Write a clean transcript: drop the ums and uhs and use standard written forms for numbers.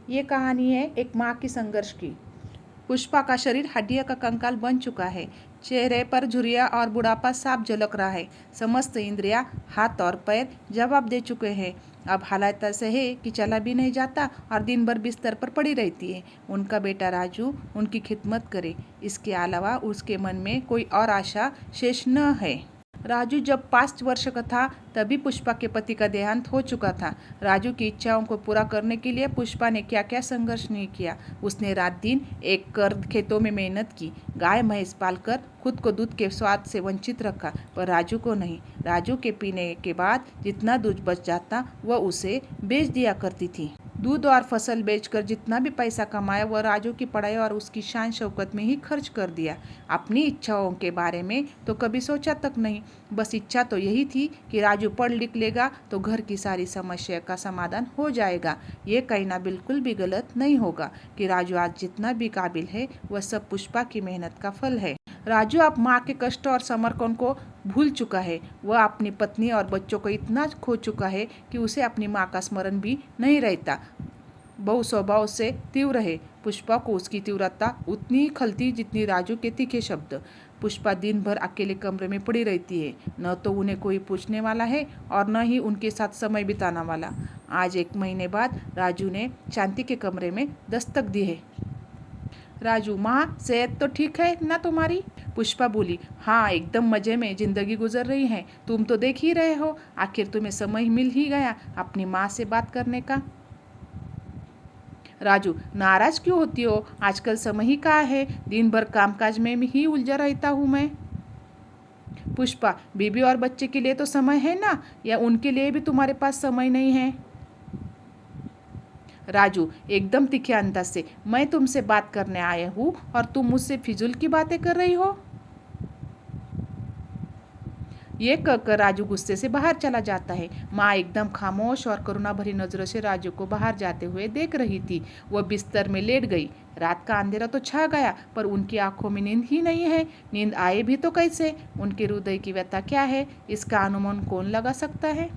ये कहानी है एक माँ की संघर्ष की। पुष्पा का शरीर हड्डियों का कंकाल बन चुका है। चेहरे पर झुर्रियाँ और बुढ़ापा साफ झलक रहा है। समस्त इंद्रियां, हाथ और पैर जवाब दे चुके हैं। अब हालात ऐसे है कि चला भी नहीं जाता और दिन भर बिस्तर पर पड़ी रहती है। उनका बेटा राजू उनकी खिदमत करे, इसके अलावा उसके मन में कोई और आशा शेष न है। राजू जब 5 वर्ष का था तभी पुष्पा के पति का देहांत हो चुका था। राजू की इच्छाओं को पूरा करने के लिए पुष्पा ने क्या क्या संघर्ष नहीं किया। उसने रात दिन एक कर खेतों में मेहनत की, गाय भैंस पालकर खुद को दूध के स्वाद से वंचित रखा, पर राजू को नहीं। राजू के पीने के बाद जितना दूध बच जाता वह उसे बेच दिया करती थी। दूध और फसल बेचकर जितना भी पैसा कमाया वह राजू की पढ़ाई और उसकी शान शौकत में ही खर्च कर दिया। अपनी इच्छाओं के बारे में तो कभी सोचा तक नहीं। बस इच्छा तो यही थी कि राजू पढ़ लिख लेगा तो घर की सारी समस्या का समाधान हो जाएगा। ये कहना बिल्कुल भी गलत नहीं होगा कि राजू आज जितना भी काबिल है वह सब पुष्पा की मेहनत का फल है। राजू अब माँ के कष्ट और समर्पण को भूल चुका है। वह अपनी पत्नी और बच्चों को इतना खो चुका है कि उसे अपनी माँ का स्मरण भी नहीं रहता। बहु स्वभाव से तीव्र है। पुष्पा को उसकी तीव्रता उतनी ही खलती जितनी राजू के तीखे शब्द। पुष्पा दिन भर अकेले कमरे में पड़ी रहती है। न तो उन्हें कोई पूछने वाला है और न ही उनके साथ समय बिताने वाला। आज 1 महीने बाद राजू ने शांति के कमरे में दस्तक दी है। राजू, माँ सेहत तो ठीक है ना तुम्हारी? पुष्पा बोली, हाँ एकदम मजे में जिंदगी गुजर रही है। तुम तो देख ही रहे हो, आखिर तुम्हें समय मिल ही गया अपनी माँ से बात करने का। राजू, नाराज क्यों होती हो? आजकल समय ही कहाँ है, दिन भर कामकाज में ही उलझा रहता हूँ मैं। पुष्पा, बीबी और बच्चे के लिए तो समय है ना, या उनके लिए भी तुम्हारे पास समय नहीं है? राजू एकदम तीखे अंदाज से, मैं तुमसे बात करने आया हूँ और तुम मुझसे फिजूल की बातें कर रही हो। ये कहकर राजू गुस्से से बाहर चला जाता है। माँ एकदम खामोश और करुणा भरी नजरों से राजू को बाहर जाते हुए देख रही थी। वह बिस्तर में लेट गई। रात का अंधेरा तो छा गया पर उनकी आंखों में नींद ही नहीं है। नींद आए भी तो कैसे? उनके हृदय की व्यथा क्या है इसका अनुमान कौन लगा सकता है?